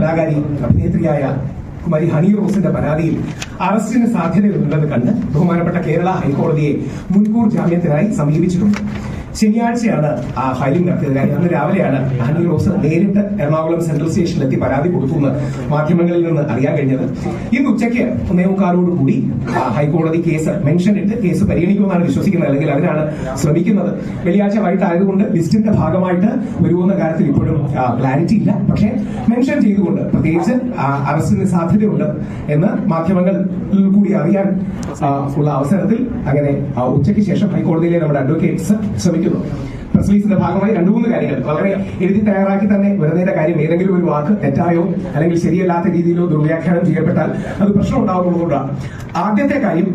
കലാകാരി അഭിനേത്രിയായ കുമാരി ഹണി റോസിന്റെ പരാതിയിൽ അറസ്റ്റിന് സാധ്യതയുണ്ടെന്ന് കണ്ട് ബഹുമാനപ്പെട്ട കേരള ഹൈക്കോടതിയെ മുൻകൂർ ജാമ്യത്തിനായി സമീപിച്ചിട്ടുണ്ട്. ശനിയാഴ്ചയാണ് ആ ഫയലിംഗ് നടത്തിയത്. കാര്യം അന്ന് രാവിലെയാണ് ഹണി റോസ് നേരിട്ട് എറണാകുളം സെൻട്രൽ സ്റ്റേഷനിലെത്തി പരാതി കൊടുത്തുവെന്ന് മാധ്യമങ്ങളിൽ നിന്ന് അറിയാൻ കഴിഞ്ഞത്. ഇന്ന് ഉച്ചയ്ക്ക് 1:15 കൂടി ഹൈക്കോടതി കേസ് മെൻഷൻ ഇട്ട് കേസ് പരിഗണിക്കുമെന്നാണ് വിശ്വസിക്കുന്നത്, അല്ലെങ്കിൽ അതിനാണ് ശ്രമിക്കുന്നത്. വെള്ളിയാഴ്ച വൈകിട്ടായതുകൊണ്ട് ലിസ്റ്റിന്റെ ഭാഗമായിട്ട് വരുമെന്ന കാര്യത്തിൽ ഇപ്പോഴും ക്ലാരിറ്റി ഇല്ല. പക്ഷേ മെൻഷൻ ചെയ്തുകൊണ്ട് പ്രത്യേകിച്ച് അറസ്റ്റിന് സാധ്യതയുണ്ട് എന്ന് മാധ്യമങ്ങളിൽ കൂടി അറിയാൻ ഉള്ള അവസരത്തിൽ അങ്ങനെ ഉച്ചയ്ക്ക് ശേഷം ഹൈക്കോടതിയിലെ നമ്മുടെ അഡ്വക്കേറ്റ്സ് ശ്രമിക്കുന്നു. പ്രസ് റിലീസിന്റെ ഭാഗമായി 2-3 കാര്യങ്ങൾ വളരെ എഴുതി തയ്യാറാക്കി തന്നെ വരുന്നതിന്റെ കാര്യം ഏതെങ്കിലും ഒരു വാക്ക് തെറ്റായോ അല്ലെങ്കിൽ ശരിയല്ലാത്ത രീതിയിലോ ദുർവ്യാഖ്യാനം ചെയ്യപ്പെട്ടാൽ അത് പ്രശ്നം ഉണ്ടാകുന്നതുകൊണ്ടാണ്. ആദ്യത്തെ കാര്യം,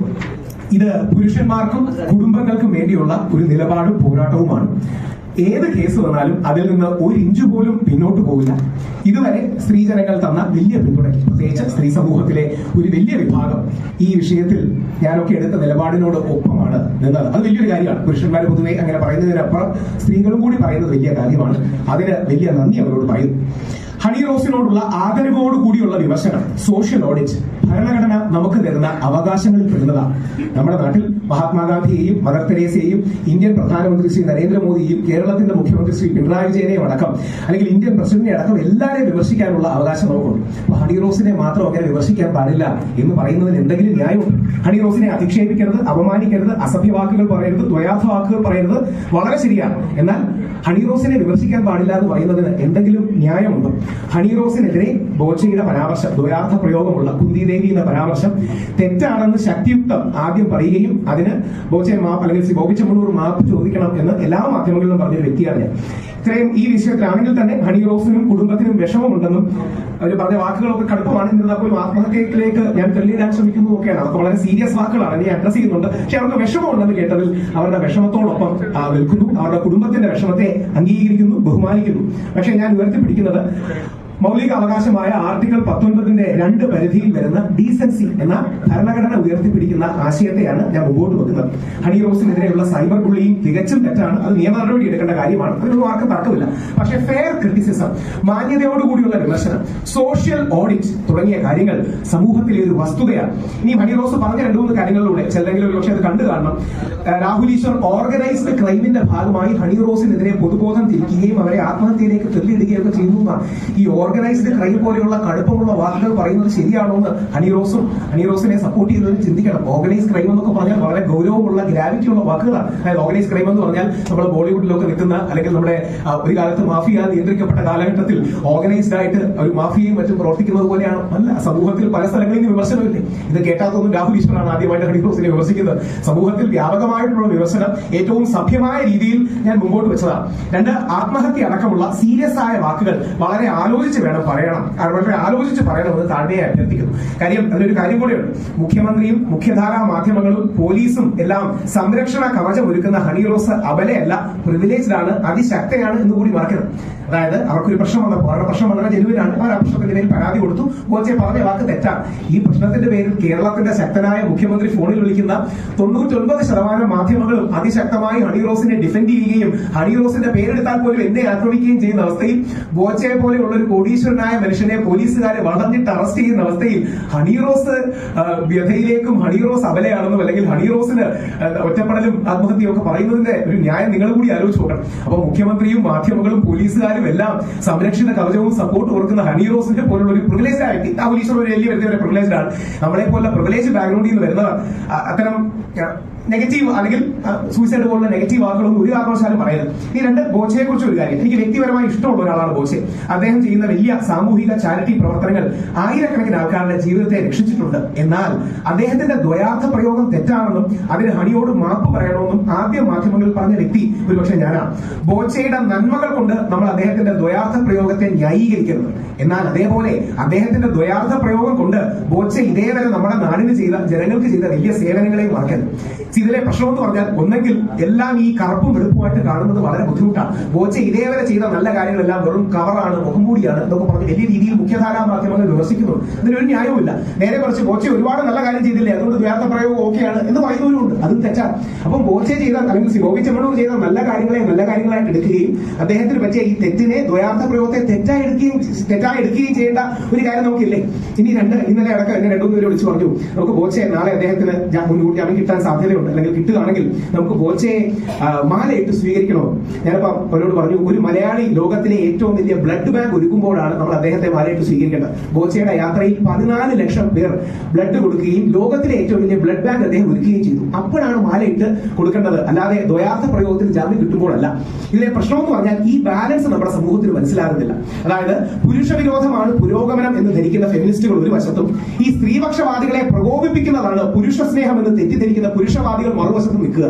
ഇത് പുരുഷന്മാർക്കും കുടുംബങ്ങൾക്കും വേണ്ടിയുള്ള ഒരു നിലപാടും പോരാട്ടവുമാണ്. ഏത് കേസ് വന്നാലും അതിൽ നിന്ന് 1 ഇഞ്ച് പോലും പിന്നോട്ട് പോകില്ല. ഇതുവരെ സ്ത്രീജനങ്ങൾ തന്ന വലിയ പിന്തുണയ്ക്ക്, പ്രത്യേകിച്ച് സ്ത്രീ സമൂഹത്തിലെ ഒരു വലിയ വിഭാഗം ഈ വിഷയത്തിൽ ഞാനൊക്കെ എടുത്ത നിലപാടിനോട് ഒപ്പമാണ് നിന്നത്. അത് വലിയൊരു കാര്യമാണ്. പുരുഷന്മാർ പൊതുവെ അങ്ങനെ പറയുന്നതിനപ്പുറം സ്ത്രീകളും കൂടി പറയുന്നത് വലിയ കാര്യമാണ്. അതിന് വലിയ നന്ദി അവരോട് പറയുന്നു. ഹണി റോസിനോടുള്ള ആദരവോടുകൂടിയുള്ള വിമർശനം സോഷ്യൽ ഓഡിറ്റ് ഭരണഘടന നമുക്ക് തരുന്ന അവകാശങ്ങളിൽ പെടുന്നതാണ്. നമ്മുടെ നാട്ടിൽ മഹാത്മാഗാന്ധിയെയും മദർ തെരേസയെയും ഇന്ത്യൻ പ്രധാനമന്ത്രി ശ്രീ നരേന്ദ്രമോദിയെയും കേരളത്തിന്റെ മുഖ്യമന്ത്രി ശ്രീ പിണറായി വിജയനെയും അടക്കം, അല്ലെങ്കിൽ ഇന്ത്യൻ പ്രസിഡന്റിനെ അടക്കം എല്ലാവരെയും വിമർശിക്കാനുള്ള അവകാശം നമുക്കുണ്ട്. ഹണി റോസിനെ മാത്രം അങ്ങനെ വിമർശിക്കാൻ പാടില്ല എന്ന് പറയുന്നതിന് എന്തെങ്കിലും ന്യായമുണ്ട്? ഹണി റോസിനെ അധിക്ഷേപിക്കരുത്, അപമാനിക്കരുത്, അസഭ്യവാക്കുകൾ പറയരുത്, ദ്വയാർത്ഥ വാക്കുകൾ പറയരുത്, വളരെ ശരിയാണ്. എന്നാൽ ഹണി റോസിനെ വിമർശിക്കാൻ പാടില്ല എന്ന് പറയുന്നതിന് എന്തെങ്കിലും ന്യായമുണ്ടോ? ഹണി റോസിനെതിരെ ബോച്ചയുടെ പരാമർശം, ദ്വയാർത്ഥ പ്രയോഗമുള്ള കുന്തിദേവി എന്ന പരാമർശം തെറ്റാണെന്ന് ശക്തിയുക്തം ആദ്യം പറയുകയും അതിന് ബോച്ചയെ മാപ്പ്, അല്ലെങ്കിൽ ശ്രീ ബോബി ചെമ്മണ്ണൂർ മാപ്പ് ചോദിക്കണം എന്ന് എല്ലാ മാധ്യമങ്ങളിലും പറഞ്ഞൊരു വ്യക്തിയാണ് ഞാൻ. ഇത്രയും ഈ വിഷയത്തിലാണെങ്കിൽ തന്നെ ഹണി റോസിനും കുടുംബത്തിനും വിഷമമുണ്ടെന്നും അവർ പറഞ്ഞ വാക്കുകളൊക്കെ കടുപ്പമാണ്. എന്നിരുന്നാൽ പോലും ആത്മഹത്യയിലേക്ക് ഞാൻ തെളിയിടാൻ ശ്രമിക്കുന്നു ഒക്കെയാണ്. അതൊക്കെ വളരെ സീരിയസ് വാക്കുകളാണ്, എന്നെ അഡ്രസ് ചെയ്യുന്നുണ്ട്. പക്ഷെ അവർക്ക് വിഷമമുണ്ടെന്ന് കേട്ടതിൽ അവരുടെ വിഷമത്തോടൊപ്പം നിൽക്കുന്നു, അവരുടെ കുടുംബത്തിന്റെ വിഷമത്തെ അംഗീകരിക്കുന്നു, ബഹുമാനിക്കുന്നു. പക്ഷെ ഞാൻ ഉയർത്തിപ്പിടിക്കുന്നത് മൗലിക അവകാശമായ ആർട്ടിക്കിൾ 19ന്റെ 2 പരിധിയിൽ വരുന്ന ഡീസൻസി എന്ന ഭരണഘടന ഉയർത്തിപ്പിടിക്കുന്ന ആശയത്തെയാണ് ഞാൻ മുമ്പോട്ട് വെക്കുന്നത്. ഹണി റോസിനെതിരെയുള്ള സൈബർ ബുള്ളിയും തികച്ചും തെറ്റാണ്. അത് നിയമ നടപടി എടുക്കേണ്ട കാര്യമാണ്. അതിനൊന്നും ആർക്കും തർക്കമില്ല. പക്ഷേ ഫെയർ ക്രിറ്റിസിസം, മാന്യതയോടുകൂടിയുള്ള വിമർശനം, സോഷ്യൽ ഓഡിറ്റ് തുടങ്ങിയ കാര്യങ്ങൾ സമൂഹത്തിലെ ഒരു വസ്തുതയാണ്. ഇനി ഹണി റോസ് പറഞ്ഞ 2-3 കാര്യങ്ങളിലൂടെ ചിലരെങ്കിലും ഒരു പക്ഷേ അത് കണ്ടു കാണണം. രാഹുൽ ഈശ്വർ ഓർഗനൈസ്ഡ് ക്രൈമിന്റെ ഭാഗമായി ഹണി റോസിനെതിരെ പൊതുബോധം തിരിക്കുകയും അവരെ ആത്മഹത്യയിലേക്ക് തെളിയിടുകയും ഒക്കെ ചെയ്യുന്നതാണ്. ഈ ഓർഗനൈസ്ഡ് ക്രൈം പോലെയുള്ള കടുപ്പമുള്ള വാക്കുകൾ പറയുന്നത് ശരിയാണോ എന്ന് ഹണി റോസിനെ സപ്പോർട്ട് ചെയ്യുന്നവരും ചിന്തിക്കണം. ഓർഗനൈസ്ഡ് ക്രൈം എന്നൊക്കെ പറഞ്ഞാൽ വളരെ ഗൗരവമുള്ള ഗ്രാവിറ്റിയുള്ള വാക്കുകളാണ്. അതായത് ഓർഗനൈസ്ഡ് ക്രൈം എന്ന് പറഞ്ഞാൽ നമ്മൾ ബോളിവുഡിലൊക്കെ നിൽക്കുന്ന, അല്ലെങ്കിൽ നമ്മുടെ ഒരു കാലത്ത് മാഫിയ നിയന്ത്രിക്കപ്പെട്ട കാലഘട്ടത്തിൽ ഓർഗനൈസ്ഡ് ആയിട്ട് ഒരു മാഫിയയും മറ്റും പ്രവർത്തിക്കുന്നത് പോലെയാണ്. അല്ല, സമൂഹത്തിൽ പല സ്ഥലങ്ങളിൽ നിന്ന് വിമർശനമില്ലേ? ഇത് കേട്ടാത്തൊന്നും രാഹുൽ ഈശ്വറാണ് ആദ്യമായിട്ട് ഹണി റോസിനെ വിമർശിക്കുന്നത്. സമൂഹത്തിൽ വ്യാപകമായിട്ടുള്ള വിമർശനം ഏറ്റവും സഭ്യമായ രീതിയിൽ ഞാൻ മുമ്പോട്ട് വെച്ചതാണ്. 2, ആത്മഹത്യ അടക്കമുള്ള സീരിയസ് ആയ വാക്കുകൾ വളരെ ആലോചിച്ച് വേണം പറയണം, വളരെ ആലോചിച്ച് പറയണമെന്ന് താഴ്മയെ അഭ്യർത്ഥിക്കുന്നു. കാര്യം അതിനൊരു കാര്യം കൂടെയുണ്ട്. മുഖ്യമന്ത്രിയും മുഖ്യധാരാ മാധ്യമങ്ങളും പോലീസും എല്ലാം സംരക്ഷണ കവചം ഒരുക്കുന്ന ഹണി റോസ് അബലയല്ല, പ്രിവിലേജ്ഡ് ആണ്, അതിശക്തയാണ് എന്ന് കൂടി മറക്കരുത്. അതായത് അവർക്കൊരു പ്രശ്നം വന്നപ്പോൾ, അവരുടെ പ്രശ്നം വളരെ ജനുവിനാണ്, അവർ ആ പ്രശ്നത്തിന്റെ പേരിൽ പരാതി കൊടുത്തു. ബോച്ചെ പറഞ്ഞ വാക്ക് തെറ്റാണ്. ഈ പ്രശ്നത്തിന്റെ പേരിൽ കേരളത്തിന്റെ ശക്തനായ മുഖ്യമന്ത്രി ഫോണിൽ വിളിക്കുന്ന 99% മാധ്യമങ്ങളും അതിശക്തമായി ഹണി റോസിനെ ഡിഫെൻഡ് ചെയ്യുകയും ഹണി റോസിന്റെ പേരെടുത്താൽ പോലും എന്നെ ആക്രമിക്കുകയും ചെയ്യുന്ന അവസ്ഥയിൽ, ബോച്ചയെ പോലെയുള്ള ഒരു കോടീശ്വരനായ മനുഷ്യനെ പോലീസുകാരെ വളർന്നിട്ട് അറസ്റ്റ് ചെയ്യുന്ന അവസ്ഥയിൽ ഹണി റോസ് വ്യഥയിലേക്കും ഹണി റോസ് അബലയാണെന്നും, അല്ലെങ്കിൽ ഹണി റോസിന് ഒറ്റപ്പെടലും ആത്മഹത്യയും ഒക്കെ പറയുന്നതിന്റെ ഒരു ന്യായം നിങ്ങൾ കൂടി ആലോചിച്ച് നോക്കണം. അപ്പൊ മുഖ്യമന്ത്രിയും മാധ്യമങ്ങളും പോലീസുകാരും എല്ലാം സംരക്ഷിത കവചവും സപ്പോർട്ട് കൊടുക്കുന്ന ഹണി റോസിന്റെ പോലുള്ള ഒരു പ്രിവിലേജ്ഡ് ആയ വ്യക്തി, രാഹുൽ ഈശ്വർ ഒരു വലിയ വ്യക്തി പ്രിവിലേജ്ഡ് ആണ്, നമ്മളെ പോലുള്ള പ്രിവിലേജ് ബാക്ക്ഗ്രൗണ്ടിൽ നിന്ന് വരുന്നവർ അത്തരം നെഗറ്റീവ് അല്ലെങ്കിൽ സൂയിസൈഡ് പോലുള്ള നെഗറ്റീവ് വാക്കുകളൊന്നും ഒരു കാരണവശാലും പറയുന്നത്. ഈ 2, ബോച്ചയെ കുറിച്ച് ഒരു കാര്യം. എനിക്ക് വ്യക്തിപരമായി ഇഷ്ടമുള്ള ഒരാളാണ് ബോച്ചെ. അദ്ദേഹം ചെയ്യുന്ന വലിയ സാമൂഹിക ചാരിറ്റി പ്രവർത്തനങ്ങൾ ആയിരക്കണക്കിന് ആൾക്കാരുടെ ജീവിതത്തെ രക്ഷിച്ചിട്ടുണ്ട്. എന്നാൽ അദ്ദേഹത്തിന്റെ ദ്വയാർത്ഥ പ്രയോഗം തെറ്റാണെന്നും അതിന് ഹണിയോട് മാപ്പ് പറയണമെന്നും ആദ്യ മാധ്യമങ്ങളിൽ പറഞ്ഞ വ്യക്തി ഒരുപക്ഷെ ഞാനാണ്. ബോച്ചയുടെ നന്മകൾ കൊണ്ട് നമ്മൾ അദ്ദേഹത്തിന്റെ ദ്വയാർത്ഥ പ്രയോഗത്തെ ന്യായീകരിക്കരുത്. എന്നാൽ അതേപോലെ അദ്ദേഹത്തിന്റെ ദ്വയാർത്ഥ പ്രയോഗം കൊണ്ട് ബോച്ച ഇതേവരെ നമ്മുടെ നാടിന് ചെയ്ത, ജനങ്ങൾക്ക് ചെയ്ത വലിയ സേവനങ്ങളെയും മറക്കരുത്. ഇതിലെ പ്രശ്നം എന്ന് പറഞ്ഞാൽ ഒന്നെങ്കിൽ എല്ലാം ഈ കറുപ്പും വെളുപ്പുമായിട്ട് കാണുന്നത് വളരെ ബുദ്ധിമുട്ടാണ്. ബോച്ചെ ഇതേവരെ ചെയ്ത നല്ല കാര്യങ്ങളെല്ലാം വെറും കവറാണ്, മുഖംമൂടിയാണ് എന്നൊക്കെ പറഞ്ഞ് വലിയ രീതിയിൽ മുഖ്യധാരാ മാധ്യമങ്ങൾ വിമർശിക്കുന്നുണ്ട്. ഇതിനൊരു ന്യായവുമില്ല. നേരെ കുറച്ച് ബോച്ചെ ഒരുപാട് നല്ല കാര്യം ചെയ്തില്ലേ, അതുകൊണ്ട് ദ്വയാർത്ഥ പ്രയോഗം ഓക്കെയാണ് എന്ന് പറയുന്നവരുണ്ട്. അതും തെറ്റാണ്. അപ്പം ബോച്ചെ ചെയ്ത അല്ലെങ്കിൽ ബോബി ചെമ്മണ്ണൂർ ചെയ്ത നല്ല കാര്യങ്ങളെ നല്ല കാര്യങ്ങളായിട്ട് എടുക്കുകയും അദ്ദേഹത്തിന് പറ്റിയ ഈ തെറ്റിനെ ദ്വയാർത്ഥ പ്രയോഗത്തെ തെറ്റായി എടുക്കുകയും ചെയ്യേണ്ട ഒരു കാര്യം നമുക്കില്ലേ? ഇന്നലെ അടക്കം എന്നെ 2-3 പേര് വിളിച്ചു പറഞ്ഞു, നമുക്ക് ബോച്ചെ നാളെ അദ്ദേഹത്തിന് മുൻകൂട്ടി ജാമ്യം കിട്ടാൻ സാധ്യതയുണ്ട്, അല്ലെങ്കിൽ കിട്ടുകയാണെങ്കിൽ നമുക്ക് ബോച്ചയെ മാലയിട്ട് സ്വീകരിക്കണോ? ഞാനിപ്പം അവരോട് പറഞ്ഞു, ഒരു മലയാളി ലോകത്തിലെ ഏറ്റവും വലിയ ബ്ലഡ് ബാങ്ക് ഒരുക്കുമ്പോഴാണ് നമ്മൾ അദ്ദേഹത്തെ മാലയിട്ട് സ്വീകരിക്കേണ്ടത്. ബോച്ചയുടെ യാത്രയിൽ 14 ലക്ഷം പേർ ബ്ലഡ് കൊടുക്കുകയും ലോകത്തിലെ ഏറ്റവും വലിയ ബ്ലഡ് ബാങ്ക് അദ്ദേഹം ഒരുക്കുകയും ചെയ്തു. അപ്പോഴാണ് മാലയിട്ട് കൊടുക്കേണ്ടത്, അല്ലാതെ ദ്വയാർത്ഥ പ്രയോഗത്തിന് ജാമ്യം കിട്ടുമ്പോഴല്ല. ഇതിലെ പ്രശ്നം എന്ന് പറഞ്ഞാൽ ഈ ബാലൻസ് നമ്മുടെ സമൂഹത്തിന് മനസ്സിലാകുന്നില്ല. അതായത് പുരുഷ വിരോധമാണ് പുരോഗമനം എന്ന് ധരിക്കുന്ന ഫെമിനിസ്റ്റുകൾ ഒരു വശത്തും, ഈ സ്ത്രീപക്ഷവാദികളെ പ്രകോപിപ്പിക്കുന്നതാണ് പുരുഷ സ്നേഹം എന്ന് തെറ്റിദ്ധരിക്കുന്ന പുരുഷവാദികൾ മറുവശത്തും നിൽക്കുക.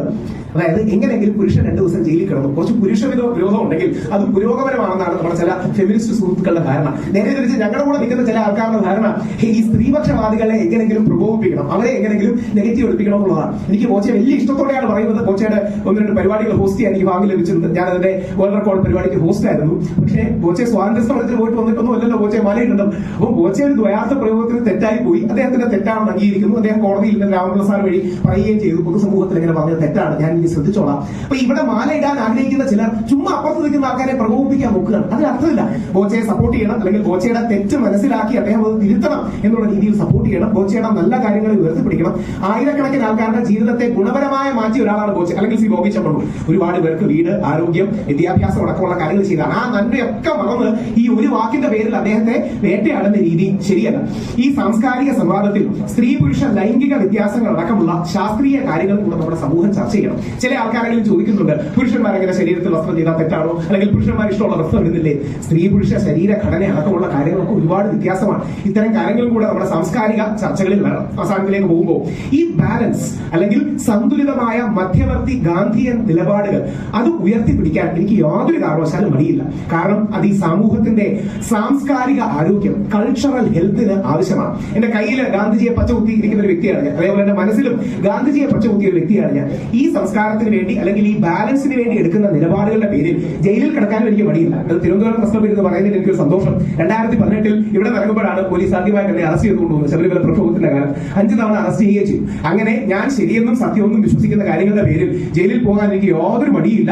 അതായത് എങ്ങനെയെങ്കിലും പുരുഷൻ 2 ദിവസം ജയിലിൽ കിടന്നു, കുറച്ച് പുരുഷ വിരോധം ഉണ്ടെങ്കിൽ അത് പുരോഗമനമാണെന്നാണ് നമ്മുടെ ചില ഫെമിനിസ്റ്റ് സുഹൃത്തുക്കളുടെ ധാരണ. നേരെ തിരിച്ച് ഞങ്ങളുടെ കൂടെ നിൽക്കുന്ന ചില ആൾക്കാരുടെ ധാരണ ഈ സ്ത്രീപക്ഷവാദികളെ എങ്ങനെയെങ്കിലും പ്രകോപിപ്പിക്കണം, അവരെ എങ്ങനെയെങ്കിലും നെഗറ്റീവ് എടുപ്പിക്കണം എന്നുള്ളതാണ്. എനിക്ക് ബോച്ചെ വലിയ ഇഷ്ടത്തോടെയാണ് പറയുന്നത്. ബോച്ചയുടെ 1-2 പരിപാടികൾ ഹോസ്റ്റ് ചെയ്യാൻ എനിക്ക് ഭാഗ്യം ലഭിച്ചിട്ടുണ്ട്. ഞാൻ അതിന്റെ വേൾഡ് റെക്കോർഡ് പരിപാടിക്ക് ഹോസ്റ്റ് ആയിരുന്നു. പക്ഷേ ബോച്ചെ സ്വാതന്ത്ര്യ സമരത്തിൽ പോയിട്ട് വന്നിട്ടൊന്നും അല്ലല്ലോ ബോച്ചെ മാലയിട്ടുണ്ടോ. അപ്പോൾ ബോച്ചെ ഒരു ദ്വയാർത്ഥ പ്രയോഗത്തിന് തെറ്റായി പോയി, അദ്ദേഹത്തിന്റെ തെറ്റാണെന്ന് അംഗീകരിക്കുന്നു. അദ്ദേഹം കോടതിയിൽ നിന്ന് രാമപ്രസാദ് വഴി പറയുകയും ചെയ്തു, പൊതുസമൂഹത്തിൽ ഇങ്ങനെ പറഞ്ഞത് തെറ്റാണ്, ഞാൻ ഇനി ശ്രദ്ധിച്ചോളാം. അപ്പൊ ഇവിടെ മാല ഇടാൻ ആഗ്രഹിക്കുന്ന ചിലർ ചുമ്മാ അപ്പുറത്ത് നിൽക്കുന്ന ആൾക്കാരെ പ്രകോപിപ്പിക്കാൻ നോക്കുകയാണ്. അതിന് അർത്ഥമില്ല. ബോച്ചയെ സപ്പോർട്ട് ചെയ്യണം, അല്ലെങ്കിൽ ബോച്ചയുടെ തെറ്റ് മനസ്സിലാക്കി അദ്ദേഹം അത് തിരുത്തണം എന്നുള്ള രീതിയിൽ സപ്പോർട്ട് ചെയ്യണം. ബോച്ചയുടെ നല്ല കാര്യങ്ങൾ ഉയർത്തിപ്പിടിക്കണം. ആയിരക്കണക്കിന് ആൾക്കാരുടെ ജീവിതത്തെ ഗുണപരമായ മാറ്റിയ ഒരാളാണ് ബോച്ചെ, അല്ലെങ്കിൽ ബോബി ചെമ്മണ്ണൂർ. ഒരുപാട് പേർക്ക് വീട്, ആരോഗ്യം, വിദ്യാഭ്യാസം അടക്കമുള്ള കാര്യങ്ങൾ ചെയ്താണ്. ആ നന്മയൊക്കെ മറന്ന് ഈ ഒരു വാക്കിന്റെ പേരിൽ അദ്ദേഹത്തെ വേട്ടയാടുന്ന രീതി ശരിയല്ല. ഈ സാംസ്കാരിക സംവാദത്തിൽ സ്ത്രീ പുരുഷ ലൈംഗിക വ്യത്യാസങ്ങൾ അടക്കമുള്ള ശാസ്ത്രീയ കാര്യങ്ങൾ കൂടെ നമ്മുടെ സമൂഹം ചർച്ച ചെയ്യണം. ചില ആൾക്കാരെങ്കിലും ചോദിക്കുന്നുണ്ട്, പുരുഷന്മാരെങ്ങനെ ശരീരത്തിൽ വസ്ത്രം ചെയ്താൽ തെറ്റാണോ, അല്ലെങ്കിൽ പുരുഷന്മാർ ഇഷ്ടമുള്ള വസ്ത്രം ഇടുന്നില്ലേ? സ്ത്രീ പുരുഷ ശരീര ഘടന അടക്കമുള്ള കാര്യങ്ങളൊക്കെ ഒരുപാട് വ്യത്യാസമാണ്. ഇത്തരം കാര്യങ്ങളും കൂടെ നമ്മുടെ സാംസ്കാരിക ചർച്ചകളിൽ വേണം. അവസാനത്തിലേക്ക് പോകുമ്പോൾ ഈ ബാലൻസ് അല്ലെങ്കിൽ സന്തുലിതമായ മധ്യവർത്തി ഗാന്ധിയൻ നിലപാടുകൾ അത് ഉയർത്തിപ്പിടിക്കാൻ എനിക്ക് യാതൊരു കാരണവശാലും മടിയില്ല. കാരണം അത് ഈ സമൂഹത്തിന്റെ സാംസ്കാരിക ആരോഗ്യം, കൾച്ചറൽ ഹെൽത്തിന് ആവശ്യമാണ്. എന്റെ കയ്യിൽ ഗാന്ധിജിയെ പച്ചകുത്തി ഇരിക്കുന്ന ഒരു വ്യക്തിയാണ് ഞാൻ. അതേപോലെ എന്റെ മനസ്സിലും ഗാന്ധിജിയെ പച്ചകുത്തിയ ഒരു വ്യക്തിയാണ് ഞാൻ. ഈ സംസ്കാരത്തിന് വേണ്ടി അല്ലെങ്കിൽ ഈ ബാലൻസിന് വേണ്ടി എടുക്കുന്ന നിലപാടുകളുടെ പേരിൽ ജയിലിൽ കിടക്കാനും എനിക്ക് മടിയില്ല. അത് തിരുവനന്തപുരം പ്രശ്നം എന്ന് പറയുന്നതിൽ എനിക്കൊരു സന്തോഷം. 2018 ഇവിടെ ഇറങ്ങുമ്പോഴാണ് പോലീസ് ആദ്യമായിട്ട് എന്നെ അറസ്റ്റ് ചെയ്തുകൊണ്ടുപോകുന്നത്. ശബരിമല പ്രക്ഷോഭത്തിന്റെ കാലം 5 തവണ അറസ്റ്റ് ചെയ്യുകയും ചെയ്യും. അങ്ങനെ ഞാൻ ശരിയെന്നും സത്യമെന്നും വിശ്വസിക്കുന്ന കാര്യങ്ങളുടെ പേരിൽ ജയിലിൽ പോകാൻ എനിക്ക് യാതൊരു മടിയില്ല.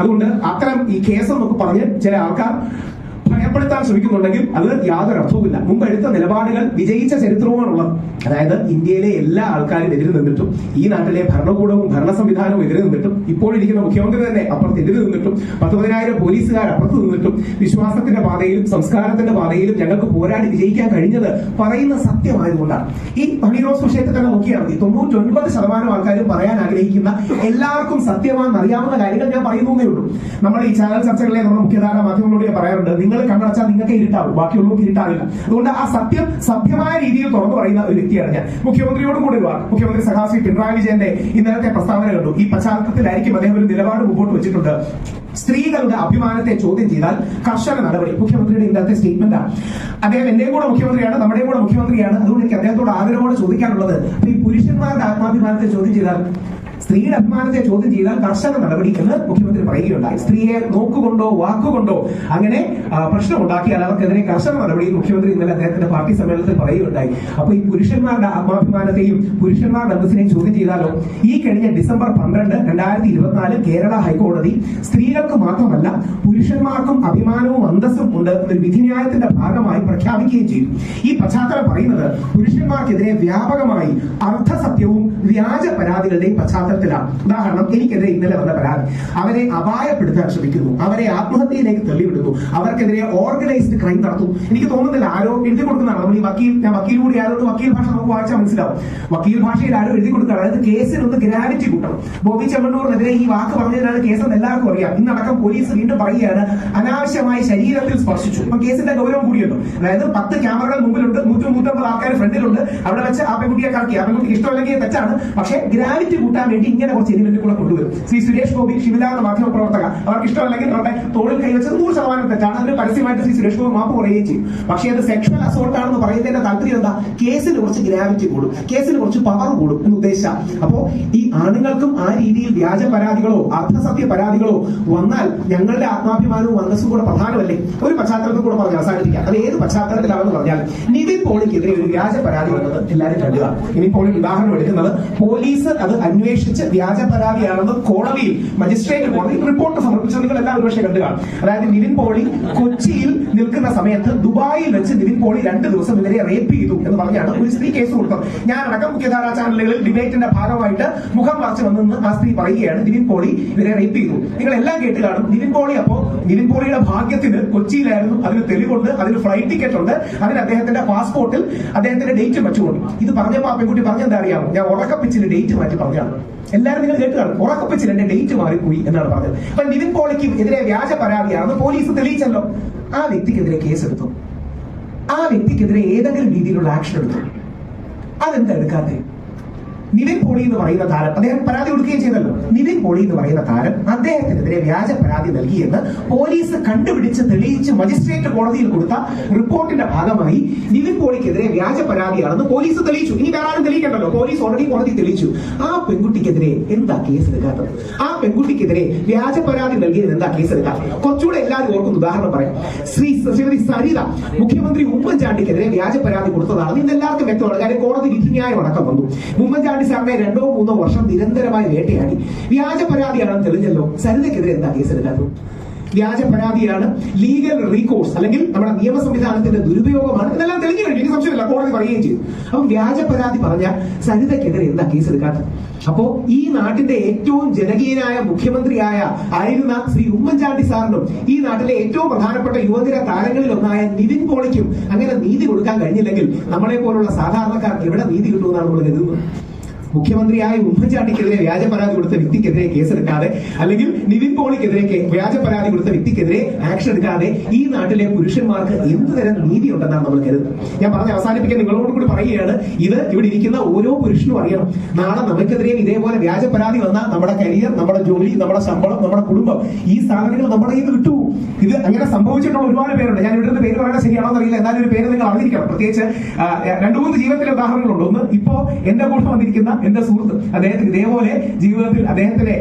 അതുകൊണ്ട് അത്തരം ഈ കേസെന്നൊക്കെ പറഞ്ഞ് ചില ആൾക്കാർ ഭയപ്പെടുത്താൻ ശ്രമിക്കുന്നുണ്ടെങ്കിൽ അത് യാതൊരു അർത്ഥവുമില്ല. മുമ്പ് എടുത്ത നിലപാടുകൾ വിജയിച്ച ചരിത്രവുമാണുള്ളത്. അതായത് ഇന്ത്യയിലെ എല്ലാ ആൾക്കാരും എതിര് നിന്നിട്ടും, ഈ നാട്ടിലെ ഭരണകൂടവും ഭരണ സംവിധാനവും എതിര് നിന്നിട്ടും, ഇപ്പോഴിരിക്കുന്ന മുഖ്യമന്ത്രി തന്നെ അപ്പുറത്ത് എതിര് നിന്നിട്ടും, 10,000 പോലീസുകാർ അപ്പുറത്ത് നിന്നിട്ടും, വിശ്വാസത്തിന്റെ പാതയിലും സംസ്കാരത്തിന്റെ പാതയിലും ഞങ്ങൾക്ക് പോരാടി വിജയിക്കാൻ കഴിഞ്ഞത് പറയുന്ന സത്യമായതുകൊണ്ടാണ്. ഈ ഹണിറോസ് വിഷയത്തിൽ തന്നെ നോക്കിയാൽ മതി. 99% ആൾക്കാരും പറയാൻ ആഗ്രഹിക്കുന്ന, എല്ലാവർക്കും സത്യമാണെന്ന് അറിയാവുന്ന കാര്യങ്ങൾ ഞാൻ പറയുന്നേ ഉള്ളൂ. നമ്മൾ ഈ ചാനൽ ചർച്ചകളിലെ നമ്മുടെ മുഖ്യധാര മാധ്യമങ്ങളോട് ഞാൻ പറയാറുണ്ട്, നിങ്ങൾ കണ്ണടച്ചാൽ നിങ്ങൾക്ക് ഇരുട്ടാവും, ബാക്കിയുള്ളവർക്ക് ഇരുട്ടാവില്ല. അതുകൊണ്ട് ആ സത്യം സഭ്യമായ രീതിയിൽ തുറന്നു പറയുന്ന ഒരു വ്യക്തിയാണ് ഞാൻ. മുഖ്യമന്ത്രിയോടും കൂടി മുഖ്യമന്ത്രി സഖാശ്രീ പിണറായി വിജയന്റെ ഇന്നലത്തെ പ്രസ്താവന കണ്ടു. ഈ പശ്ചാത്തലത്തിലായിരിക്കും അദ്ദേഹം ഒരു നിലപാട് മുമ്പോട്ട് വെച്ചിട്ടുണ്ട്. സ്ത്രീകളുടെ അഭിമാനത്തെ ചോദ്യം ചെയ്താൽ കർശന നടപടി. മുഖ്യമന്ത്രിയുടെ ഇന്നത്തെ സ്റ്റേറ്റ്മെന്റ് ആണ്. അദ്ദേഹം എന്റെയും കൂടെ മുഖ്യമന്ത്രിയാണ്, നമ്മുടെയും കൂടെ മുഖ്യമന്ത്രിയാണ്. അതുകൊണ്ട് എനിക്ക് അദ്ദേഹത്തോട് ആഗ്രഹത്തോടെ ചോദിക്കാനുള്ളത്, ഈ പുരുഷന്മാരുടെ ആത്മാഭിമാനത്തെ ചോദ്യം ചെയ്താൽ, സ്ത്രീയുടെ അഭിമാനത്തെ ചോദ്യം ചെയ്താൽ കർശന നടപടി എന്ന് മുഖ്യമന്ത്രി പറയുകയുണ്ടായി. സ്ത്രീയെ നോക്കുകൊണ്ടോ വാക്കുകൊണ്ടോ അങ്ങനെ പ്രശ്നം ഉണ്ടാക്കിയാൽ അവർക്കെതിരെ കർശന നടപടി മുഖ്യമന്ത്രി ഇന്നലെ അദ്ദേഹത്തിന്റെ പാർട്ടി സമ്മേളനത്തിൽ പറയുകയുണ്ടായി. അപ്പൊ ഈ പുരുഷന്മാരുടെ ആത്മാഭിമാനത്തെയും പുരുഷന്മാരുടെ അന്തസ്സിനെയും ചോദ്യം ചെയ്താലോ? ഈ കഴിഞ്ഞ ഡിസംബർ 12, 2024 കേരള ഹൈക്കോടതി സ്ത്രീകൾക്ക് മാത്രമല്ല പുരുഷന്മാർക്കും അഭിമാനവും അന്തസ്സും ഉണ്ട് എന്നൊരു വിധിന്യായത്തിന്റെ ഭാഗമായി പ്രഖ്യാപിക്കുകയും ചെയ്തു. ഈ പശ്ചാത്തലം പറയുന്നത് പുരുഷന്മാർക്കെതിരെ വ്യാപകമായി അർദ്ധസത്യവും വ്യാജ പരാതികളുടെയും പശ്ചാത്തലത്തിലാണ്. ഉദാഹരണം, എനിക്കെതിരെ ഇന്നലെ വന്ന പരാതി, അവരെ അപായപ്പെടുത്താൻ ശ്രമിക്കുന്നു, അവരെ ആത്മഹത്യയിലേക്ക് തള്ളിവിടുന്നു, അവർക്കെതിരെ ഓർഗനൈസ്ഡ് ക്രൈം നടത്തും. എനിക്ക് തോന്നുന്നില്ല ആരോ എഴുതി കൊടുക്കുന്നതാണ്. നമ്മൾ ഞാൻ വക്കീൽ കൂടി ആയതുകൊണ്ട് വക്കീൽ ഭാഷ നമുക്ക് വായിച്ചാൽ മനസ്സിലാവും. വക്കീൽ ഭാഷയിൽ ആരോ എഴുതി കൊടുക്കുകയാണ്. അതായത് കേസിനൊന്ന് ഗ്രാവിറ്റി കൂട്ടണം. ബോബി ചെമ്മണ്ണൂറിനെതിരെ ഈ വാക്ക് പറഞ്ഞതിനാണ് കേസെന്ന് എല്ലാവർക്കും അറിയാം. ഇന്നടക്കം പോലീസ് വീണ്ടും പറയുകയാണ്, അനാവശ്യമായി ശരീരത്തിൽ സ്പർശിച്ചു. ഇപ്പൊ കേസിന്റെ ഗൗരവം കൂടിയുണ്ട്. അതായത് 10 ക്യാമറകൾ മുമ്പിലുണ്ട്, 150 ആൾക്കാർ ഫ്രണ്ടിലുണ്ട്. അവിടെ വെച്ച് ആ പെൺകുട്ടിയെ കറക്കി, ആ പെൺകുട്ടിക്ക് ഇഷ്ടമല്ലെങ്കിൽ തെറ്റാണ്, പക്ഷേ ഗ്രാവിറ്റി കൂട്ടാൻ വേണ്ടി വേണ്ടി ഇങ്ങനെ കുറച്ച് എലിമെന്റ് കൂടെ കൊണ്ടുവരും. ശ്രീ സുരേഷ് ഗോപി, ശിവലാ എന്ന മാധ്യമ പ്രവർത്തക, അവർക്ക് ഇഷ്ടമല്ലെങ്കിൽ അവരുടെ തോളിൽ കൈവച്ചത് 100% തെറ്റാണ്. അതിന് പരസ്യമായിട്ട് ശ്രീ സുരേഷ് ഗോപി മാപ്പ് പറയുകയും ചെയ്യും. പക്ഷേ അത് സെക്ഷൽ അസോൾട്ട് ആണെന്ന് പറയുന്നതിന്റെ താല്പര്യം എന്താ? കേസിന് കുറച്ച് ഗ്രാവിറ്റി കൂടും, കേസിന് കുറച്ച് പവർ കൂടും എന്ന് ഉദ്ദേശിച്ച. അപ്പോ ഈ ആണുങ്ങൾക്കും ആ രീതിയിൽ വ്യാജ പരാതികളോ അർദ്ധസത്യ പരാതികളോ വന്നാൽ ഞങ്ങളുടെ ആത്മാഭിമാനവും അന്തസ്സും കൂടെ പ്രധാനമല്ലേ? ഒരു പശ്ചാത്തലത്തിൽ കൂടെ പറഞ്ഞ് അവസാനിപ്പിക്കാം. അത് ഏത് പശ്ചാത്തലത്തിലാണെന്ന് പറഞ്ഞാൽ, നിവിൻ പോളിക്കെതിരെ ഒരു വ്യാജ പരാതി വന്നത് എല്ലാവരും കണ്ടുക. നിവിൻ പോളി ഉദാഹരണം എടുക്കുന്നത്, പോലീസ് അത് അന്വേഷിച്ച് വ്യാജ പരാതിയാണെന്ന് കോടതിയിൽ, മജിസ്ട്രേറ്റ് കോടതിയിൽ റിപ്പോർട്ട് സമർപ്പിച്ചത് നിങ്ങൾ എല്ലാവരും ഒരുപക്ഷെ കണ്ടുക. അതായത് നിവിൻ പോളി കൊച്ചിയിൽ നിൽക്കുന്ന സമയത്ത് ദുബായിൽ വെച്ച് നിവിൻ പോളി 2 ദിവസം ഇവരെ റേപ്പ് ചെയ്തു എന്ന് പറഞ്ഞാണ് ഒരു സ്ത്രീ കേസ് കൊടുത്തത്. ഞാനടക്കം മുഖ്യധാരാ ചാനലുകളിൽ ഡിബേറ്റിന്റെ ഭാഗമായിട്ട് മുഖം മറച്ചു വന്നെന്ന് ആ സ്ത്രീ പറയുകയാണ് നിവിൻ പോളി ഇവരെ റേപ്പ് ചെയ്തു. നിങ്ങൾ എല്ലാം കേട്ട് കാണും. നിവിൻ പോളി അപ്പോ നിവിൻ പോളിയുടെ ഭാഗ്യത്തിന് കൊച്ചിയിലായിരുന്നു, അതിന് തെളിവുണ്ട്, അതിന് ഫ്ലൈറ്റ് ടിക്കറ്റ് ഉണ്ട്, അതിന് അദ്ദേഹത്തിന്റെ പാസ്പോർട്ടിൽ അദ്ദേഹത്തിന്റെ ഡേറ്റ് വെച്ചുകൊണ്ട്. ഇത് പറഞ്ഞപ്പോ ആ പെൺകുട്ടി പറഞ്ഞെന്താ അറിയാമോ? ഞാൻ ഉറക്കപ്പിച്ചിൽ ഡേറ്റ് മാറ്റി പറഞ്ഞാണ്. എല്ലാവരും നിങ്ങൾ കേട്ട് കാണും. ഉറക്കപ്പിച്ചിൽ എന്റെ ഡേറ്റ് മാറിപ്പോയി എന്നാണ് പറഞ്ഞത്. അപ്പൊ നിവിൻ പോളിക്ക് എതിരെ വ്യാജ പരാതിയാണെന്ന് പോലീസ് തെളിയിച്ചല്ലോ. ആ വ്യക്തിക്കെതിരെ കേസെടുത്തു, ആ വ്യക്തിക്കെതിരെ ഏതെങ്കിലും രീതിയിലുള്ള ആക്ഷൻ എടുത്തു. അതെന്താ എടുക്കാതെ? നിവിൻ പോളി എന്ന് പറയുന്ന താരം അദ്ദേഹം പരാതി കൊടുക്കുകയും ചെയ്തല്ലോ. നിവിൻ പോളി എന്ന് പറയുന്ന താരം അദ്ദേഹത്തിനെതിരെ വ്യാജ പരാതി നൽകിയെന്ന് പോലീസ് കണ്ടുപിടിച്ച് തെളിയിച്ച് മജിസ്ട്രേറ്റ് കോടതിയിൽ കൊടുത്ത റിപ്പോർട്ടിന്റെ ഭാഗമായി നിവിൻ പോളിക്കെതിരെ വ്യാജ പരാതിയാണെന്ന് പോലീസ് തെളിയിച്ചു. ഇനി വേറെ ആരും തെളിയിക്കണ്ടല്ലോ, പോലീസ് ഓൾറെഡി കോടതി തെളിയിച്ചു. ആ പെൺകുട്ടിക്കെതിരെ എന്താ കേസ് എടുക്കാത്തത്? ആ പെൺകുട്ടിക്കെതിരെ വ്യാജ പരാതി നൽകിയതിന് എന്താ കേസ് എടുക്കാത്തത്? കുറച്ചുകൂടെ എല്ലാവരും ഓർക്കുന്ന ഉദാഹരണം പറയാം. ശ്രീമതി സരിത മുഖ്യമന്ത്രി ഉമ്മൻചാണ്ടിക്കെതിരെ വ്യാജ പരാതി കൊടുത്തതാണ്. ഇന്ന് എല്ലാവർക്കും വ്യക്തമാണ്. കാര്യം കോടതി വിധിന്യായം അടക്കം വന്നു. ഉമ്മൻചാണ്ടി സാറിനെ 2-3 വർഷം നിരന്തരമായി വേട്ടയാടി. വ്യാജ പരാതിയാണെന്ന് തെളിഞ്ഞല്ലോ. സരിതയ്ക്കെതിരെ എന്താ കേസെടുക്കാത്തത്? വ്യാജ പരാതിയാണ്, ലീഗൽ റീകോഴ്സ് അല്ലെങ്കിൽ നമ്മുടെ നിയമ സംവിധാനത്തിന്റെ ദുരുപയോഗമാണ്, ഇതെല്ലാം തെളിഞ്ഞു കഴിഞ്ഞു. എനിക്ക് സംശയമില്ല, കോടതി പറയുകയും ചെയ്തു. അപ്പം വ്യാജ പരാതി പറഞ്ഞ സരിതയ്ക്കെതിരെ എന്താ കേസെടുക്കാത്തത്? അപ്പോ ഈ നാട്ടിന്റെ ഏറ്റവും ജനകീയനായ മുഖ്യമന്ത്രിയായ ആയിരുന്ന ശ്രീ ഉമ്മൻചാണ്ടി സാറിനും ഈ നാട്ടിലെ ഏറ്റവും പ്രധാനപ്പെട്ട യുവതിര താരങ്ങളിൽ ഒന്നായ നിവിൻ പോളിക്കും അങ്ങനെ നീതി കൊടുക്കാൻ കഴിഞ്ഞില്ലെങ്കിൽ നമ്മളെ പോലുള്ള സാധാരണക്കാർക്ക് എവിടെ നീതി കിട്ടുമെന്നാണ് നമ്മൾ കരുതുന്നത്? മുഖ്യമന്ത്രിയായ ഉമ്മൻചാണ്ടിക്കെതിരെ വ്യാജ പരാതി കൊടുത്ത വ്യക്തിക്കെതിരെ കേസെടുക്കാതെ, അല്ലെങ്കിൽ നിവിൻ പോളിക്കെതിരെ വ്യാജ പരാതി കൊടുത്ത വ്യക്തിക്കെതിരെ ആക്ഷൻ എടുക്കാതെ ഈ നാട്ടിലെ പുരുഷന്മാർക്ക് എന്ത് തരം നീതി ഉണ്ടെന്നാണ് നമ്മൾ കരുതുന്നത്. ഞാൻ പറഞ്ഞ് അവസാനിപ്പിക്കാൻ നിങ്ങളോട് കൂടി പറയുകയാണ്, ഇത് ഇവിടെ ഇരിക്കുന്ന ഓരോ പുരുഷനും അറിയണം. നാളെ നമുക്കെതിരെയും ഇതേപോലെ വ്യാജ പരാതി വന്നാൽ നമ്മുടെ കരിയർ, നമ്മുടെ ജോലി, നമ്മുടെ ശമ്പളം, നമ്മുടെ കുടുംബം, ഈ സാധനങ്ങൾ നമ്മുടെ കയ്യിൽ നിന്ന് കിട്ടൂ. ഇത് അങ്ങനെ സംഭവിച്ചിട്ടുള്ള ഒരുപാട് പേരുണ്ട്. ഞാൻ ഇവിടുത്തെ പേര് പറയുന്നത് ശരിയാണോ എന്നറിയില്ല, എന്നാലും ഒരു പേര് നിങ്ങൾ അറിഞ്ഞിരിക്കണം. പ്രത്യേകിച്ച് 2-3 ജീവിതത്തിലെ ഉദാഹരണങ്ങളുണ്ട്. ഒന്ന്, ഇപ്പോ എന്റെ കൂടെ വന്നിരിക്കുന്ന എന്റെ സുഹൃത്ത്, അദ്ദേഹത്തിന് ഇതേപോലെ ജീവിതത്തിൽ അദ്ദേഹത്തിന്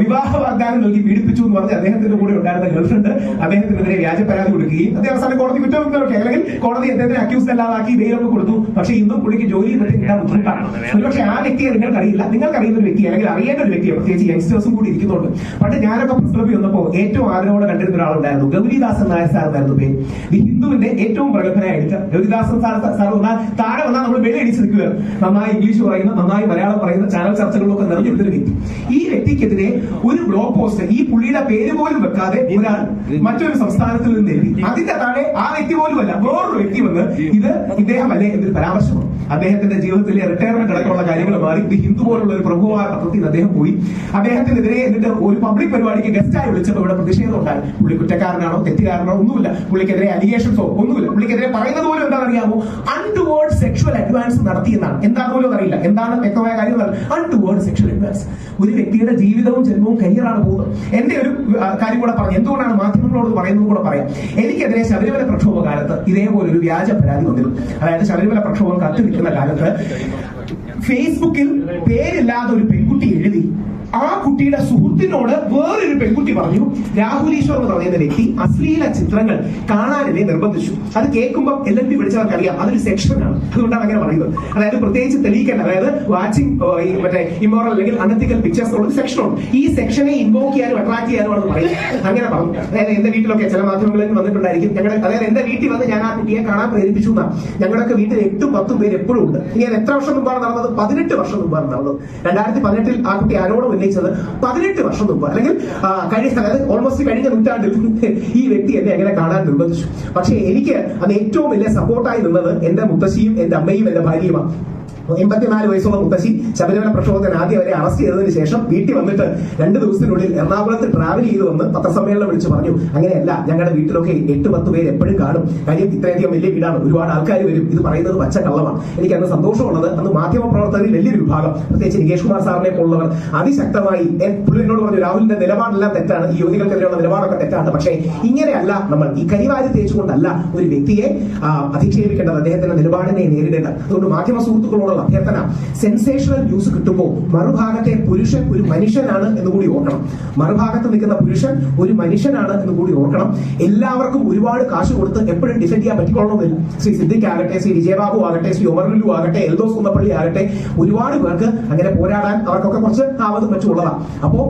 വിവാഹ വാഗ്ദാനം നൽകി പീഡിപ്പിച്ചു എന്ന് പറഞ്ഞ് അദ്ദേഹത്തിന്റെ കൂടെ ഉണ്ടായിരുന്ന ഗേൾഫ്രണ്ട് അദ്ദേഹത്തിനെതിരെ വ്യാജ പരാതി കൊടുക്കുകയും അദ്ദേഹം അവസാനം കോടതി കുറ്റമൊക്കെ അല്ലെങ്കിൽ കോടതി അദ്ദേഹത്തിന് അക്യൂസ്ഡ് അല്ലാതാക്കി ബെയിലൊക്കെ കൊടുത്തു. പക്ഷേ ഇന്നും പുള്ളിക്ക് ജോലി കിട്ടാൻ ബുദ്ധിമുട്ടാണ്. ഒരുപക്ഷെ ആ വ്യക്തിയെ നിങ്ങൾക്കറിയില്ല, നിങ്ങൾക്കറിയുന്ന ഒരു വ്യക്തി അല്ലെങ്കിൽ അറിയേണ്ട ഒരു വ്യക്തിയെ, പ്രത്യേകിച്ച് യങ്സ്റ്റേഴ്സും കൂടി ഇരിക്കുന്നുണ്ട്. പണ്ട് ഞാനൊക്കെ പ്രസ്തവി വന്നപ്പോൾ ഏറ്റവും ആദരവോടെ കണ്ടിരുന്ന ഒരാളുണ്ടായിരുന്നു, ഗൗരിദാസൻ നായർ സാർ എന്നായിരുന്നു പേര്. ഈ ഹിന്ദുവിന്റെ ഏറ്റവും പ്രഗത്ഭനായ എഡിറ്റർ ഗൗരിദാസൻ സാർ വന്നാൽ താഴെ വന്നാൽ നമ്മൾ വെളി അടിച്ച് നിൽക്കുകയാണ്. നന്നായി ഇംഗ്ലീഷ് പറയുന്ന, നന്നായി മലയാളം പറയുന്ന, ചാനൽ ചർച്ചകളിലൊക്കെ നിറഞ്ഞെടുത്തൊരു വ്യക്തി. ഈ വ്യക്തിക്കെതിരെ ഒരു ബ്ലോഗ് പോസ്റ്റ് ഈ പുള്ളിയുടെ പേര് പോലും വെക്കാതെ ഒരാൾ മറ്റൊരു സംസ്ഥാനത്തിൽ നിന്ന് എഴുതി. അതിന്റെ താഴെ ആ വ്യക്തി പോലുമല്ല, വേറൊരു വ്യക്തി വന്ന് ഇത് ഇദ്ദേഹമല്ലേ എന്നൊരു പരാമർശമാണ്. അദ്ദേഹത്തിന്റെ ജീവിതത്തിലെ റിട്ടയർമെന്റ് അടക്കമുള്ള കാര്യങ്ങൾ മാറി ഇത് ഹിന്ദു പോലുള്ള ഒരു പ്രമുഖമായ പത്രത്തിൽ അദ്ദേഹം പോയി. അദ്ദേഹത്തിനെതിരെ എന്നിട്ട് ഒരു പബ്ലിക് പരിപാടിക്ക് ഗസ്റ്റായി വിളിച്ചപ്പോൾ ഇവിടെ പ്രതിഷേധം ഉണ്ടായി. പുള്ളി കുറ്റക്കാരനാണോ തെറ്റുകാരനാണോ ഒന്നുമില്ല, പുള്ളിക്കെതിരെ അലിഗേഷൻസോ ഒന്നുമില്ല. പുള്ളിക്കെതിരെ പറയുന്നത് പോലും എന്താണെന്ന് അറിയാമോ? അൺടുവേർഡ് സെക്ഷൽ അഡ്വാൻസ് നടത്തിയെന്നാണ്. എന്താണെന്ന് പോലും അറിയില്ല, എന്താണ് വ്യക്തമായ കാര്യം. അൺടുവേർഡ് സെക്ഷൽ അഡ്വാൻസ്. ഒരു വ്യക്തിയുടെ ജീവിതവും ജന്മവും കരിയറാണ് പോകുന്നത്. എന്റെ ഒരു കാര്യം കൂടെ പറഞ്ഞു, എന്തുകൊണ്ടാണ് മാധ്യമങ്ങളോട് പറയുന്നത് കൂടെ പറയാം. എനിക്കെതിരെ ശബരിമല പ്രക്ഷോഭ കാലത്ത് ഇതേപോലെ ഒരു വ്യാജ പരാതി വന്നിരുന്നു. അതായത് ശബരിമല പ്രക്ഷോഭം കത്തി നിൽക്കുന്ന കാലത്ത് ഫേസ്ബുക്കിൽ പേരില്ലാതെ ഒരു പെൺകുട്ടി എഴുതി. ആ കുട്ടിയുടെ സുഹൃത്തിനോട് വേറൊരു പെൺകുട്ടി പറഞ്ഞു, രാഹുൽ ഈശ്വർ എന്ന് പറയുന്ന വ്യക്തി അശ്ലീല ചിത്രങ്ങൾ കാണാൻ എന്നെ നിർബന്ധിച്ചു. അത് കേൾക്കുമ്പോൾ LLB പഠിച്ചവർക്ക് അറിയാം, അതൊരു സെക്ഷനാണ്. അതുകൊണ്ടാണ് അങ്ങനെ പറയുന്നത്. അതായത് പ്രത്യേകിച്ച് തെളിയിക്കേണ്ട, അതായത് വാച്ചിങ് മറ്റേ ഇമ്മോറൽ അല്ലെങ്കിൽ അൺഎത്തിക്കൽ പിക്ചേഴ്സ് ഉള്ള സെക്ഷനുണ്ട്. ഈ സെക്ഷനെ ഇൻവോക്ക് ചെയ്യാനും അട്രാക്ട് ചെയ്യാനുമാണ് പറയുന്നത്. അങ്ങനെ പറഞ്ഞു. അതായത് എന്റെ വീട്ടിലൊക്കെ ചില മാധ്യമങ്ങളിൽ വന്നിട്ടുണ്ടായിരിക്കും. അതായത് എന്റെ വീട്ടിൽ വന്ന് ഞാൻ ആ കുട്ടിയെ കാണാൻ പ്രേരിപ്പിച്ചു എന്നാണ്. ഞങ്ങളുടെയൊക്കെ വീട്ടിൽ 8-10 പേര് എപ്പോഴും ഉണ്ട്. ഇനി അത് എത്ര വർഷം മുമ്പാണ് നടന്നത്? 18 വർഷം മുമ്പാണ് നടന്നത്. 2018 ആ കുട്ടി ആരോടും ഉന്നയിച്ചത് 18 വർഷം മുമ്പ്, അല്ലെങ്കിൽ അതായത് ഓൾമോസ്റ്റ് കഴിഞ്ഞ നൂറ്റാണ്ടിൽ ഈ വ്യക്തി എന്നെ എങ്ങനെ കാണാൻ നിർബന്ധിച്ചു. പക്ഷേ എനിക്ക് അത് ഏറ്റവും വലിയ സപ്പോർട്ടായി നിന്നത് എന്റെ മുത്തശ്ശിയും എന്റെ അമ്മയും എന്റെ ഭാര്യയുമാണ്. 84 വയസ്സുള്ള മുത്തശ്ശി ശബരിമല പ്രക്ഷോഭത്തിന് ആദ്യം അവരെ അറസ്റ്റ് ചെയ്തതിനു ശേഷം വീട്ടിൽ വന്നിട്ട് 2 ദിവസത്തിനുള്ളിൽ എറണാകുളത്ത് ട്രാവൽ ചെയ്ത് വന്ന് പത്രസമ്മേളനം വിളിച്ച് പറഞ്ഞു, അങ്ങനെയല്ല, ഞങ്ങളുടെ വീട്ടിലൊക്കെ 8-10 പേര് എപ്പോഴും കാണും, കാര്യം ഇത്രയധികം വലിയ വീടാണ്, ഒരുപാട് ആൾക്കാർ വരും, ഇത് പറയുന്നത് പച്ച കള്ളമാണ്. എനിക്ക് അന്ന് സന്തോഷമുള്ളത്, അന്ന് മാധ്യമ പ്രവർത്തകരിൽ വലിയൊരു വിഭാഗം, പ്രത്യേകിച്ച് നികേഷ് കുമാർ സാറിനെ പോലുള്ളവർ അതിശക്തമായി പുള്ളിനോട് പറഞ്ഞു, രാഹുലിന്റെ നിലപാടെല്ലാം തെറ്റാണ്, ഈ യുവതികൾക്കെതിരെയുള്ള നിലപാടൊക്കെ തെറ്റാണ്, പക്ഷേ ഇങ്ങനെയല്ല നമ്മൾ ഈ കരിവാരി തേച്ചുകൊണ്ടല്ല ഒരു വ്യക്തിയെ അധിക്ഷേപിക്കേണ്ടത്, അദ്ദേഹത്തിന്റെ നിലപാടിനെ നേരിടേണ്ടത്. അതുകൊണ്ട് മാധ്യമ സുഹൃത്തുക്കളോടുള്ള അഭ്യർത്ഥന, സെൻസേഷണൽ ന്യൂസ് കിട്ടുമ്പോൾ മറുഭാഗത്തെ പുരുഷൻ ഒരു മനുഷ്യനാണ് എന്ന് കൂടി ഓർക്കണം. മറുഭാഗത്ത് നിൽക്കുന്ന പുരുഷൻ ഒരു മനുഷ്യനാണ് എന്ന് കൂടി ഓർക്കണം. എല്ലാവർക്കും ഒരുപാട് കാശ് കൊടുത്ത് എപ്പോഴും ഡിഫെൻഡ് ചെയ്യാൻ പറ്റിക്കൊള്ളണമെന്നില്ല. ശ്രീ സിദ്ദിഖ് ആകട്ടെ, ശ്രീ വിജയബാബു ആകട്ടെ, ശ്രീ ഒമർ ലുലു ആകട്ടെ, എൽദോസ് കുന്നപ്പള്ളി ആകട്ടെ, ഒരുപാട് പേർക്ക് അങ്ങനെ പോരാടാൻ അവർക്കൊക്കെ കുറച്ച് ആവതും വെച്ചുള്ളതാണ്. അപ്പോ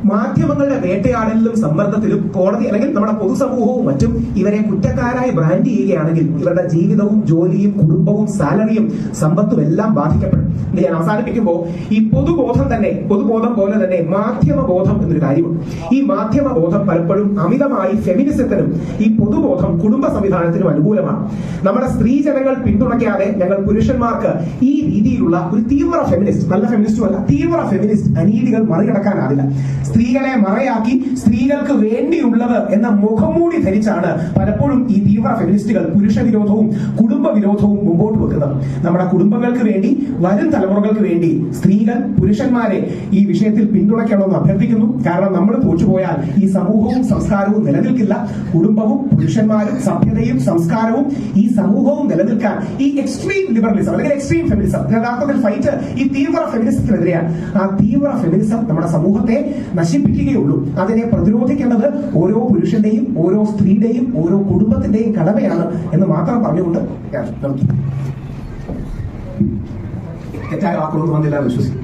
മാധ്യമങ്ങളുടെ വേട്ടയാടലിലും സമ്മർദ്ദത്തിലും കോടതി അല്ലെങ്കിൽ നമ്മുടെ പൊതുസമൂഹവും മറ്റും ഇവരെ കുറ്റക്കാരായി ബ്രാൻഡ് ചെയ്യുകയാണെങ്കിൽ ഇവരുടെ ജീവിതവും ജോലിയും കുടുംബവും സാലറിയും സമ്പത്തും എല്ലാം ബാധിക്കപ്പെടും. ഞാൻ അവസാനിപ്പിക്കുമ്പോൾ ഈ പൊതുബോധം പോലെ തന്നെ മാധ്യമബോധം എന്നൊരു കാര്യമുണ്ട്. ഈ മാധ്യമബോധം പലപ്പോഴും അമിതമായി ഫെമിനിസത്തിനും ഈ പൊതുബോധം കുടുംബ സംവിധാനത്തിനും അനുകൂലമാണ്. നമ്മുടെ സ്ത്രീജനങ്ങൾ പിന്തുണയ്ക്കാതെ ഞങ്ങൾ പുരുഷന്മാർക്ക് ഈ രീതിയിലുള്ള ഒരു തീവ്ര ഫെമിനിസ്റ്റ്, നല്ല ഫെമിനിസ്റ്റും അല്ല, തീവ്ര ഫെമിനിസ്റ്റ് അനീതികൾ മറികടക്കാനാവില്ല. സ്ത്രീകളെ മറയാക്കി സ്ത്രീകൾക്ക് വേണ്ടിയുള്ളത് എന്ന മുഖംമൂടി ധരിച്ചാണ് പലപ്പോഴും ഈ തീവ്ര ഫെമിനിസ്റ്റുകൾ പുരുഷ വിരോധവും കുടുംബ വിരോധവും മുമ്പോട്ട് വെക്കുന്നത്. നമ്മുടെ കുടുംബങ്ങൾക്ക് വേണ്ടി, വരും തലമുറകൾക്ക് വേണ്ടി സ്ത്രീകൾ പുരുഷന്മാരെ ഈ വിഷയത്തിൽ പിന്തുണയ്ക്കണമെന്ന് അഭ്യർത്ഥിക്കുന്നു. കാരണം നമ്മൾ തോറ്റുപോയാൽ ഈ സമൂഹവും സംസ്കാരവും നിലനിൽക്കില്ല. കുടുംബവും പുരുഷന്മാരും സഭ്യതയും സംസ്കാരവും ഈ സമൂഹവും നിലനിൽക്കാൻ ഈ എക്സ്ട്രീം ലിബറലിസം അല്ലെങ്കിൽ എക്സ്ട്രീം ഫെമിനിസം, യഥാർത്ഥത്തിൽ ഫൈറ്റ് ഈ തീവ്ര ഫെമിനിസത്തിനെതിരെയാണ്. ആ തീവ്ര ഫെമിനിസം നമ്മുടെ സമൂഹത്തെ നശിപ്പിക്കുകയുള്ളൂ. അതിനെ പ്രതിരോധിക്കേണ്ടത് ഓരോ പുരുഷന്റെയും ഓരോ സ്ത്രീയുടെയും ഓരോ കുടുംബത്തിന്റെയും കടമയാണ് എന്ന് മാത്രം പറഞ്ഞുകൊണ്ട് തെറ്റായ വാക്കുകളൊന്നും വന്നില്ല വിശ്വസിക്കും.